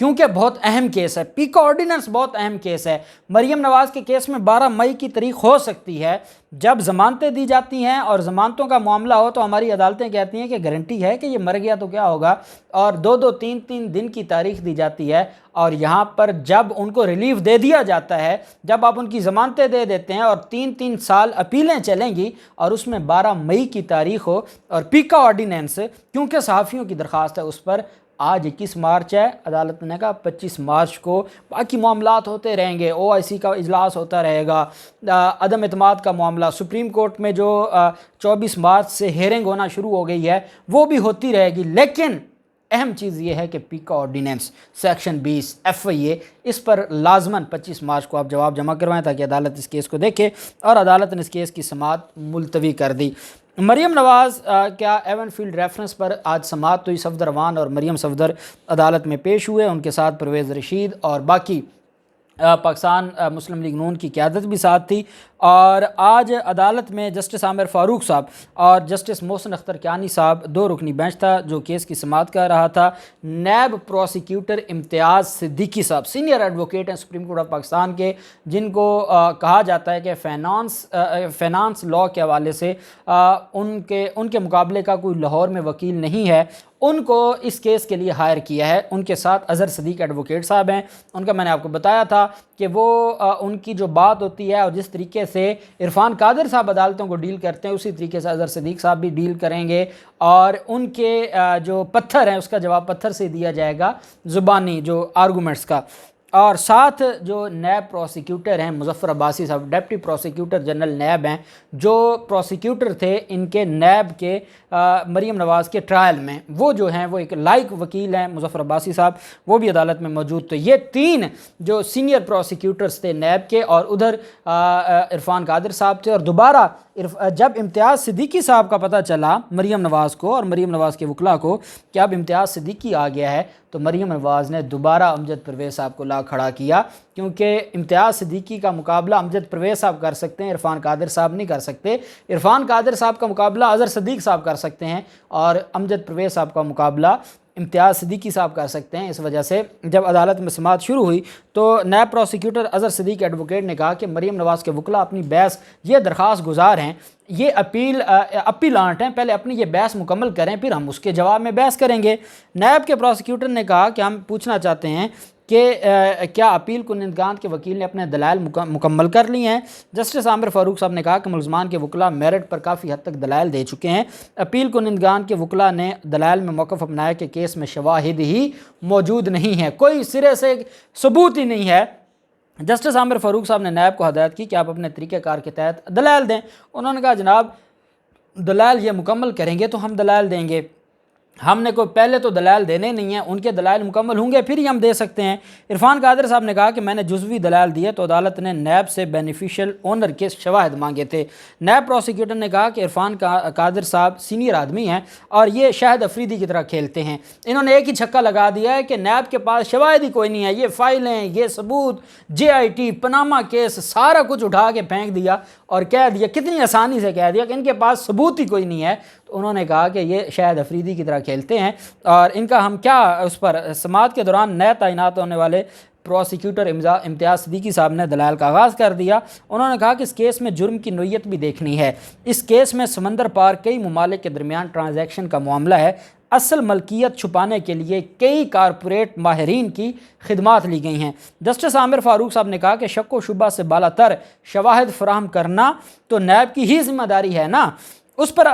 کیونکہ بہت اہم کیس ہے، پیکا آرڈیننس بہت اہم کیس ہے۔ مریم نواز کے کیس میں 12 مئی کی تاریخ ہو سکتی ہے جب ضمانتیں دی جاتی ہیں، اور ضمانتوں کا معاملہ ہو تو ہماری عدالتیں کہتی ہیں کہ گارنٹی ہے کہ یہ مر گیا تو کیا ہوگا، اور 2-2 3-3 دن کی تاریخ دی جاتی ہے۔ اور یہاں پر جب ان کو ریلیف دے دیا جاتا ہے، جب آپ ان کی ضمانتیں دے دیتے ہیں اور 3-3 سال اپیلیں چلیں گی اور اس میں 12 مئی کی تاریخ ہو، اور پیکا آرڈیننس کیونکہ صحافیوں کی درخواست ہے اس پر، آج 21 مارچ ہے، عدالت نے کہا 25 مارچ کو باقی معاملات ہوتے رہیں گے، OIC کا اجلاس ہوتا رہے گا، عدم اعتماد کا معاملہ سپریم کورٹ میں جو 24 مارچ سے ہیرنگ ہونا شروع ہو گئی ہے وہ بھی ہوتی رہے گی۔ لیکن اہم چیز یہ ہے کہ پیکا آرڈیننس سیکشن 20 FIA اس پر لازماً 25 مارچ کو آپ جواب جمع کروائیں تاکہ عدالت اس کیس کو دیکھے، اور عدالت نے اس کیس کی سماعت ملتوی کر دی۔ مریم نواز کیا ایون فیلڈ ریفرنس پر آج سماعت ہوئی، صفدر وان اور مریم صفدر عدالت میں پیش ہوئے، ان کے ساتھ پرویز رشید اور باقی پاکستان مسلم لیگ نون کی قیادت بھی ساتھ تھی۔ اور آج عدالت میں جسٹس عامر فاروق صاحب اور جسٹس محسن اختر کیانی صاحب 2 رکنی بینچ تھا جو کیس کی سماعت کر رہا تھا۔ نیب پروسیکیوٹر امتیاز صدیقی صاحب سینئر ایڈوکیٹ ہیں سپریم کورٹ آف پاکستان کے، جن کو کہا جاتا ہے کہ فینانس لاء کے حوالے سے ان کے مقابلے کا کوئی لاہور میں وکیل نہیں ہے، ان کو اس کیس کے لیے ہائر کیا ہے۔ ان کے ساتھ اظہر صدیق ایڈوکیٹ صاحب ہیں، ان کا میں نے آپ کو بتایا تھا کہ وہ ان کی جو بات ہوتی ہے اور جس طریقے سے عرفان قادر صاحب عدالتوں کو ڈیل کرتے ہیں اسی طریقے سے اظہر صدیق صاحب بھی ڈیل کریں گے، اور ان کے جو پتھر ہیں اس کا جواب پتھر سے دیا جائے گا، زبانی جو آرگومنٹس کا۔ اور ساتھ جو نیب پروسیکیوٹر ہیں مظفر عباسی صاحب، ڈیپٹی پروسیکیوٹر جنرل نیب ہیں، جو پروسیکیوٹر تھے ان کے نیب کے مریم نواز کے ٹرائل میں، وہ جو ہیں وہ ایک لائق وکیل ہیں مظفر عباسی صاحب، وہ بھی عدالت میں موجود تھے۔ یہ 3 جو سینئر پروسیکیوٹرز تھے نیب کے، اور ادھر عرفان قادر صاحب تھے۔ اور دوبارہ جب امتیاز صدیقی صاحب کا پتہ چلا مریم نواز کو اور مریم نواز کے وکلاء کو کہ اب امتیاز صدیقی آ گیا ہے، تو مریم نواز نے دوبارہ امجد پرویز صاحب کو لا کھڑا کیا، کیونکہ امتیاز صدیقی کا مقابلہ امجد پرویز صاحب کر سکتے ہیں، عرفان قادر صاحب نہیں کر سکتے۔ عرفان قادر صاحب کا مقابلہ اظہر صدیق صاحب کر سکتے ہیں، اور امجد پرویز صاحب کا مقابلہ امتیاز صدیقی صاحب کر سکتے ہیں۔ اس وجہ سے جب عدالت میں سماعت شروع ہوئی تو نیب پروسیکیوٹر اظہر صدیق ایڈوکیٹ نے کہا کہ مریم نواز کے وکلاء اپنی بحث یہ درخواست گزار ہیں، یہ اپیلانٹ ہیں، پہلے اپنی یہ بحث مکمل کریں پھر ہم اس کے جواب میں بحث کریں گے۔ نیب کے پروسیکیوٹر نے کہا کہ ہم پوچھنا چاہتے ہیں کہ کیا اپیل کنندگان کے وکیل نے اپنے دلائل مکمل کر لی ہیں؟ جسٹس عامر فاروق صاحب نے کہا کہ ملزمان کے وکلاء میرٹ پر کافی حد تک دلائل دے چکے ہیں، اپیل کنندگان کے وکلاء نے دلائل میں موقف اپنایا کہ کیس میں شواہد ہی موجود نہیں ہے، کوئی سرے سے ثبوت ہی نہیں ہے۔ جسٹس عامر فاروق صاحب نے نیب کو ہدایت کی کہ آپ اپنے طریقہ کار کے تحت دلائل دیں۔ انہوں نے کہا جناب دلائل یہ مکمل کریں گے تو ہم دلائل دیں گے، ہم نے کوئی پہلے تو دلائل دینے نہیں ہیں، ان کے دلائل مکمل ہوں گے پھر ہی ہم دے سکتے ہیں۔ عرفان قادر صاحب نے کہا کہ میں نے جزوی دلائل دیے تو عدالت نے نیب سے بینیفیشل اونر کے شواہد مانگے تھے۔ نیب پروسیکیوٹر نے کہا کہ عرفان قادر صاحب سینئر آدمی ہیں اور یہ شاہد افریدی کی طرح کھیلتے ہیں، انہوں نے ایک ہی چھکا لگا دیا ہے کہ نیب کے پاس شواہد ہی کوئی نہیں ہے، یہ فائلیں، یہ ثبوت، JIT، پناما کیس، سارا کچھ اٹھا کے پھینک دیا اور کہہ دیا، کتنی آسانی سے کہہ دیا کہ ان کے پاس ثبوت ہی کوئی نہیں ہے۔ تو انہوں نے کہا کہ یہ شاہد افریدی کی طرح کھیلتے ہیں، اور ان کا ہم کیا اس پر سماعت کے دوران نئے تعینات ہونے والے پروسیکیوٹر امتیاز صدیقی صاحب نے دلائل کا آغاز کر دیا۔ انہوں نے کہا کہ اس کیس میں جرم کی نوعیت بھی دیکھنی ہے، اس کیس میں سمندر پار کئی ممالک کے درمیان ٹرانزیکشن کا معاملہ ہے، اصل ملکیت چھپانے کے لیے کئی کارپوریٹ ماہرین کی خدمات لی گئی ہیں۔ جسٹس عامر فاروق صاحب نے کہا کہ شک و شبہ سے بالا تر شواہد فراہم کرنا تو نیب کی ہی ذمہ داری ہے نا۔ اس پر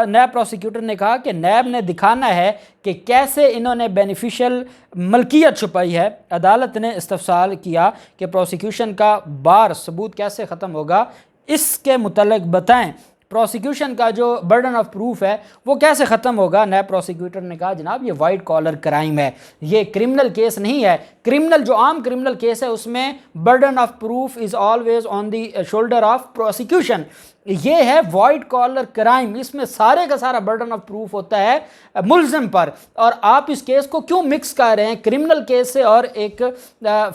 نیب پروسیکیوٹر نے کہا کہ نیب نے دکھانا ہے کہ کیسے انہوں نے بینیفیشل ملکیت چھپائی ہے۔ عدالت نے استفسار کیا کہ پروسیکیوشن کا بار ثبوت کیسے ختم ہوگا، اس کے متعلق بتائیں، پروسیکیوشن کا جو برڈن آف پروف ہے وہ کیسے ختم ہوگا۔ نیب پروسیکیوٹر نے کہا جناب یہ وائٹ کالر کرائم ہے، یہ کرمنل کیس نہیں ہے، کرمنل جو عام کرمنل کیس ہے اس میں burden of proof is always on the shoulder of prosecution, یہ ہے وائٹ کالر کرائم، اس میں سارے کا سارا برڈن آف پروف ہوتا ہے ملزم پر، اور آپ اس کیس کو کیوں مکس کر رہے ہیں کرمنل کیس سے اور ایک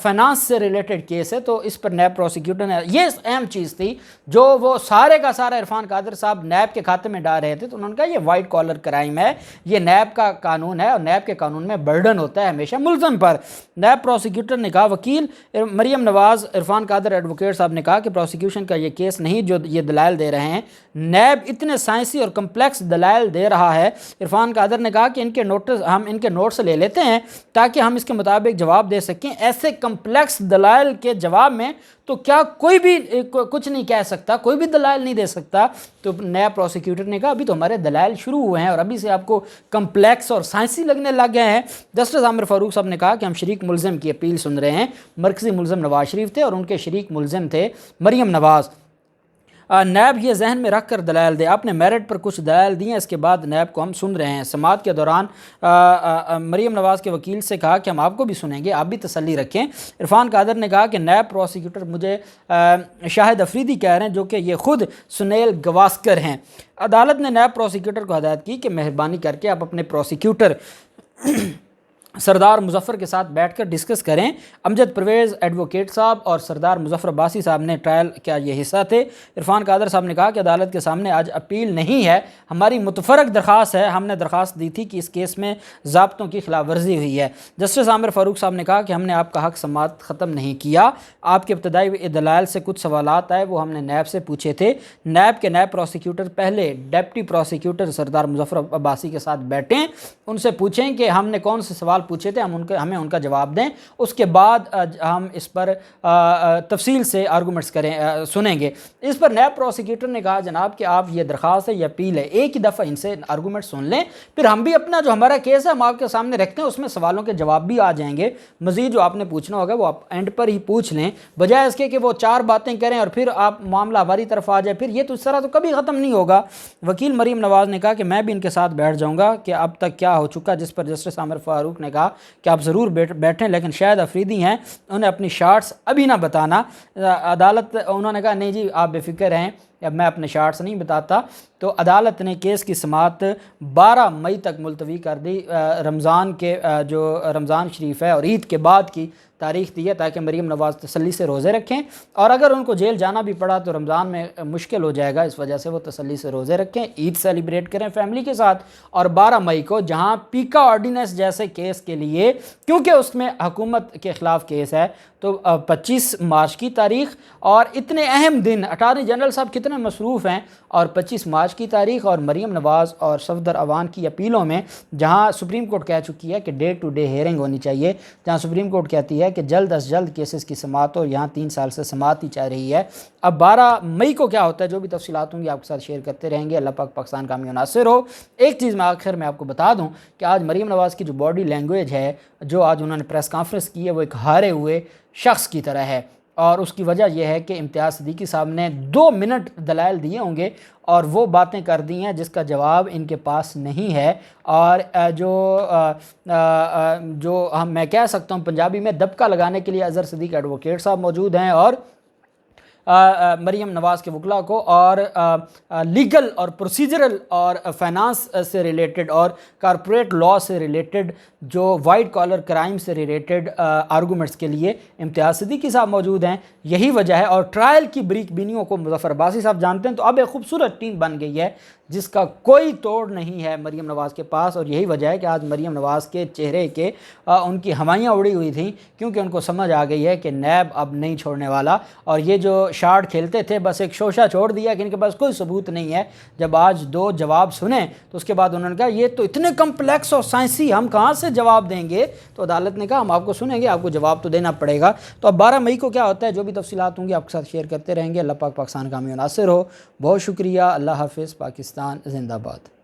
فائنانس سے ریلیٹڈ کیس ہے؟ تو اس پر نیب پروسیکیوٹر نے یہ اہم چیز تھی جو وہ سارے کا سارا عرفان قادر صاحب نیب کے کھاتے میں ڈال رہے تھے، تو انہوں نے کہا یہ وائٹ کالر کرائم ہے، یہ نیب کا قانون ہے، اور نیب کے قانون میں برڈن ہوتا ہے ہمیشہ ملزم پر۔ نیب پروسیکیوٹر نے کہا، وکیل مریم نواز عرفان قادر ایڈوکیٹ صاحب نے کہا کہ پروسیکیوشن کا یہ کیس نہیں جو یہ دلائل دے رہے ہیں، نیب اتنے سائنسی اور کمپلیکس دلائل دے رہا ہے۔ عرفان قادر نے کہا کہ ہم ان کے نوٹس لے لیتے ہیں تاکہ ہم اس کے مطابق جواب دے سکیں، ایسے کمپلیکس دلائل کے جواب میں تو کیا کوئی بھی کچھ نہیں کہہ سکتا، کوئی بھی دلائل نہیں دے سکتا۔ تو نیب پروسیکیوٹر نے کہا ابھی تو ہمارے دلائل شروع ہوئے ہیں اور ابھی سے آپ کو کمپلیکس اور سائنسی لگنے لگ گئے ہیں۔ جسٹس عامر فاروق صاحب نے کہا کہ ہم شریک ملزم کی اپیل سن رہے ہیں، مرکزی ملزم نواز شریف تھے اور ان کے شریک ملزم تھے مریم نواز۔ نیب یہ ذہن میں رکھ کر دلائل دے، آپ نے میرٹ پر کچھ دلائل دی ہیں، اس کے بعد نیب کو ہم سن رہے ہیں۔ سماعت کے دوران مریم نواز کے وکیل سے کہا کہ ہم آپ کو بھی سنیں گے، آپ بھی تسلی رکھیں۔ عرفان قادر نے کہا کہ نیب پروسیکیوٹر مجھے شاہد افریدی کہہ رہے ہیں جو کہ یہ خود سنیل گواسکر ہیں۔ عدالت نے نیب پروسیکیوٹر کو ہدایت کی کہ مہربانی کر کے آپ اپنے پروسیکیوٹر سردار مظفر کے ساتھ بیٹھ کر ڈسکس کریں۔ امجد پرویز ایڈوکیٹ صاحب اور سردار مظفر عباسی صاحب نے ٹرائل کا یہ حصہ تھے۔ عرفان قادر صاحب نے کہا کہ عدالت کے سامنے آج اپیل نہیں ہے، ہماری متفرق درخواست ہے، ہم نے درخواست دی تھی کہ اس کیس میں ضابطوں کی خلاف ورزی ہوئی ہے۔ جسٹس عامر فاروق صاحب نے کہا کہ ہم نے آپ کا حق سماعت ختم نہیں کیا، آپ کے ابتدائی دلائل سے کچھ سوالات آئے وہ ہم نے نیب سے پوچھے تھے۔ نیب کے نیب پروسیکیوٹر پہلے ڈپٹی پروسیکیوٹر سردار مظفر عباسی کے ساتھ بیٹھیں، ان سے پوچھیں کہ ہم نے کون سے سوال پوچھے تھے، ہمیں ان کا جواب دیں، اس کے بعد ہم اس پر تفصیل سے آرگومنٹس سنیں گے۔ اس پر نیب پروسیکیوٹر نے کہا جناب کہ آپ یہ درخواست ہے، یہ اپیل ہے، ایک ہی دفعہ ان سے آرگومنٹ سن لیں، پھر ہم بھی اپنا جو ہمارا کیس ہے ہم آپ کے سامنے رکھتے ہیں، اس میں سوالوں کے جواب بھی آ جائیں گے، مزید جو آپ نے پوچھنا ہوگا وہ آپ اینڈ پر ہی پوچھ لیں، بجائے اس کے کہ وہ 4 باتیں کریں اور پھر آپ معاملہ ہماری طرف آ جائے، پھر یہ تو اس طرح تو کبھی ختم نہیں ہوگا۔ وکیل مریم نواز نے کہا کہ میں بھی ان کے ساتھ بیٹھ جاؤں گا کہ اب تک کیا ہو چکا، جس پر جسٹس عامر فاروق نے کہا کہ آپ ضرور بیٹھیں، لیکن شاہد افریدی ہیں، انہیں اپنی شارٹس ابھی نہ بتانا۔ عدالت انہوں نے کہا نہیں جی آپ بے فکر رہیں، اب میں اپنے شارٹس نہیں بتاتا۔ تو عدالت نے کیس کی سماعت 12 مئی تک ملتوی کر دی، رمضان کے جو رمضان شریف ہے اور عید کے بعد کی تاریخ دی ہے تاکہ مریم نواز تسلی سے روزے رکھیں، اور اگر ان کو جیل جانا بھی پڑا تو رمضان میں مشکل ہو جائے گا، اس وجہ سے وہ تسلی سے روزے رکھیں، عید سیلیبریٹ کریں فیملی کے ساتھ۔ اور 12 مئی کو جہاں پیکا آرڈیننس جیسے کیس کے لیے، کیونکہ اس میں حکومت کے خلاف کیس ہے، تو 25 مارچ کی تاریخ اور اتنے اہم دن، اٹارنی جنرل صاحب کتنے مصروف ہیں، اور 25 مارچ کی تاریخ اور مریم نواز اور صفدر اوان کی اپیلوں میں جہاں سپریم کورٹ کہہ چکی ہے کہ ڈے ٹو ڈے ہیئرنگ ہونی چاہیے، جہاں سپریم کورٹ کہتی ہے کہ جلد از جلد کیسز کی سماعت ہو، یہاں 3 سال سے سماعت ہی چاہ رہی ہے۔ اب 12 مئی کو کیا ہوتا ہے، جو بھی تفصیلات ہوں گی آپ کے ساتھ شیئر کرتے رہیں گے۔ اللہ پاک پاکستان کامیاب و ناصر ہو۔ ایک چیز میں آخر میں آپ کو بتا دوں کہ آج مریم نواز کی جو باڈی لینگویج ہے، جو آج انہوں نے پریس کانفرنس کی ہے، وہ ایک ہارے ہوئے شخص کی طرح ہے، اور اس کی وجہ یہ ہے کہ امتیاز صدیقی صاحب نے 2 منٹ دلائل دیے ہوں گے اور وہ باتیں کر دی ہیں جس کا جواب ان کے پاس نہیں ہے، اور جو میں کہہ سکتا ہوں پنجابی میں دبکا لگانے کے لیے اظہر صدیق ایڈوکیٹ صاحب موجود ہیں، اور مریم نواز کے وکلاء کو، اور لیگل اور پروسیجرل اور فائنانس سے ریلیٹڈ اور کارپوریٹ لا سے ریلیٹڈ جو وائٹ کالر کرائم سے ریلیٹڈ آرگومنٹس کے لیے امتیاز صدیقی صاحب موجود ہیں۔ یہی وجہ ہے، اور ٹرائل کی بریک بینیوں کو مظفر عباسی صاحب جانتے ہیں، تو اب ایک خوبصورت ٹیم بن گئی ہے جس کا کوئی توڑ نہیں ہے مریم نواز کے پاس، اور یہی وجہ ہے کہ آج مریم نواز کے چہرے کے ان کی ہوائیاں اڑی ہوئی تھیں، کیونکہ ان کو سمجھ آ گئی ہے کہ نیب اب نہیں چھوڑنے والا، اور یہ جو شارٹ کھیلتے تھے بس ایک شوشہ چھوڑ دیا کہ ان کے پاس کوئی ثبوت نہیں ہے۔ جب آج 2 جواب سنے تو اس کے بعد انہوں نے کہا یہ تو اتنے کمپلیکس اور سائنسی، ہم کہاں سے جواب دیں گے؟ تو عدالت نے کہا ہم آپ کو سنیں گے، آپ کو جواب تو دینا پڑے گا۔ تو اب 12 مئی کو کیا ہوتا ہے، جو بھی تفصیلات ہوں گی آپ کے ساتھ شیئر کرتے رہیں گے۔ اللہ پاک پاکستان کامیاب و ناصر ہو۔ بہت شکریہ، اللہ حافظ، پاکستان زندہ باد۔